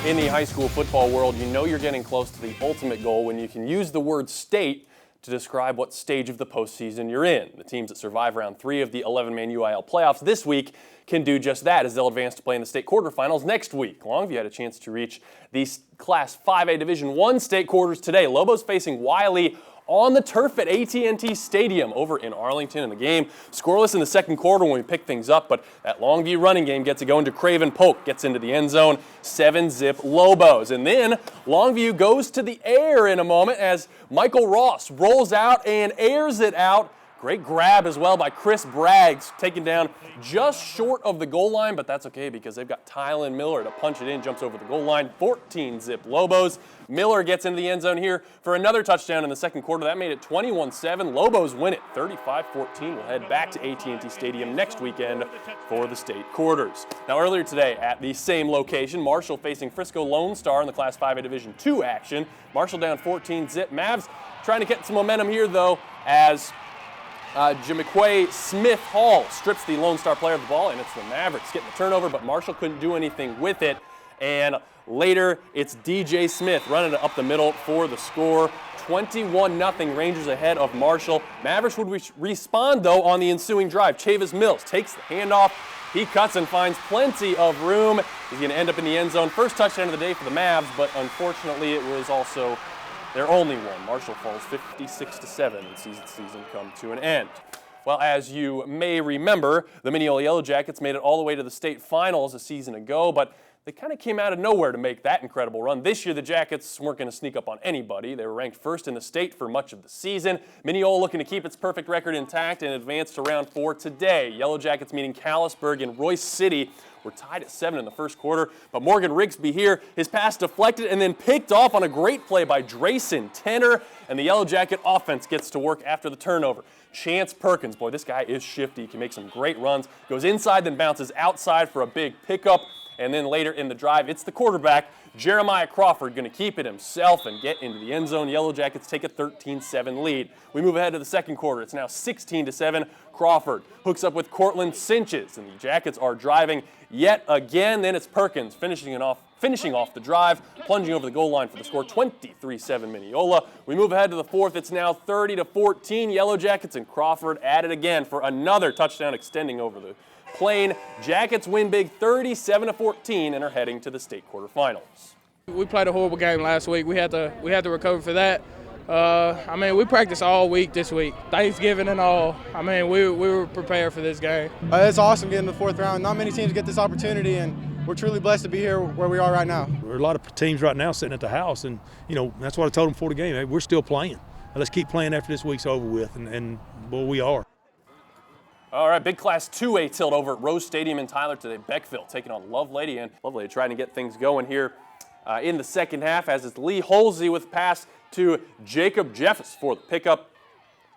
In the high school football world, you know you're getting close to the ultimate goal when you can use the word state to describe what stage of the postseason you're in. The teams that survive round 3 of the 11-man UIL playoffs this week can do just that as they'll advance to play in the state quarterfinals next week. Longview had a chance to reach the Class 5A Division I state quarters today. Lobos facing Wiley on the turf at AT&T Stadium over in Arlington. In the game scoreless in the second quarter when we pick things up, but that Longview running game gets it going to Craven Polk, gets into the end zone, 7-zip Lobos. And then Longview goes to the air in a moment as Michael Ross rolls out and airs it out. Great grab as well by Chris Braggs, taken down just short of the goal line, but that's okay because they've got Tylen Miller to punch it in, jumps over the goal line, 14-zip Lobos. Miller gets into the end zone here for another touchdown in the second quarter. That made it 21-7. Lobos win it 35-14. We'll head back to AT&T Stadium next weekend for the state quarters. Now earlier today at the same location, Marshall facing Frisco Lone Star in the Class 5A Division II action. Marshall down 14-zip. Mavs trying to get some momentum here though as Jamiquay Smith-Hall strips the Lone Star player of the ball, and it's the Mavericks getting the turnover, but Marshall couldn't do anything with it. And later, it's DJ Smith running it up the middle for the score. 21-0 Rangers ahead of Marshall. Mavericks would respond, though, on the ensuing drive. Chavis Mills takes the handoff. He cuts and finds plenty of room. He's going to end up in the end zone. First touchdown of the day for the Mavs, but unfortunately, it was also their only one. Marshall falls 56-7 and sees the season come to an end. Well, as you may remember, the Mineola Yellow Jackets made it all the way to the state finals a season ago, but they kind of came out of nowhere to make that incredible run. This year, the Jackets weren't going to sneak up on anybody. They were ranked first in the state for much of the season. Mineola looking to keep its perfect record intact and advance to round 4 today. Yellow Jackets meeting Callisburg and Royce City. We're tied at 7 in the first quarter, but Morgan Rigsby here, his pass deflected and then picked off on a great play by Drayson Tenner, and the Yellow Jacket offense gets to work after the turnover. Chance Perkins, boy, this guy is shifty. He can make some great runs, goes inside, then bounces outside for a big pickup, and then later in the drive, it's the quarterback, Jeremiah Crawford, going to keep it himself and get into the end zone. Yellow Jackets take a 13-7 lead. We move ahead to the second quarter. It's now 16-7. Crawford hooks up with Cortland Cinches, and the Jackets are driving yet again. Then it's Perkins finishing off the drive, plunging over the goal line for the score, 23-7 Mineola. We move ahead to the fourth. It's now 30-14 Yellow Jackets, and Crawford at it again for another touchdown extending over the plane. Jackets win big 37-14 and are heading to the state quarterfinals. We played a horrible game last week. We had to recover for that. We practiced all week this week, Thanksgiving and all. We were prepared for this game. It's awesome getting to the fourth round. Not many teams get this opportunity, and we're truly blessed to be here where we are right now. There are a lot of teams right now sitting at the house, and that's what I told them before the game. Hey, we're still playing. Let's keep playing after this week's over with, and well, we are. All right, big Class 2A tilt over at Rose Stadium in Tyler today. Beckville taking on Lovelady, and Lovelady trying to get things going here in the second half as it's Lee Holsey with pass to Jacob Jeffs for the pickup.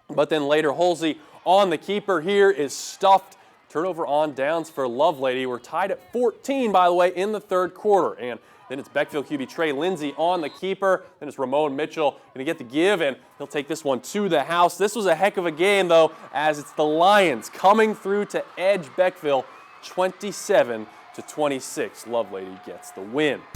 But then later, Holsey on the keeper here is stuffed. Turnover on downs for Lovelady. We're tied at 14, by the way, in the third quarter. And then it's Beckville QB Trey Lindsay on the keeper. Then it's Ramon Mitchell going to get the give, and he'll take this one to the house. This was a heck of a game, though, as it's the Lions coming through to edge Beckville 27-26. Lovelady gets the win.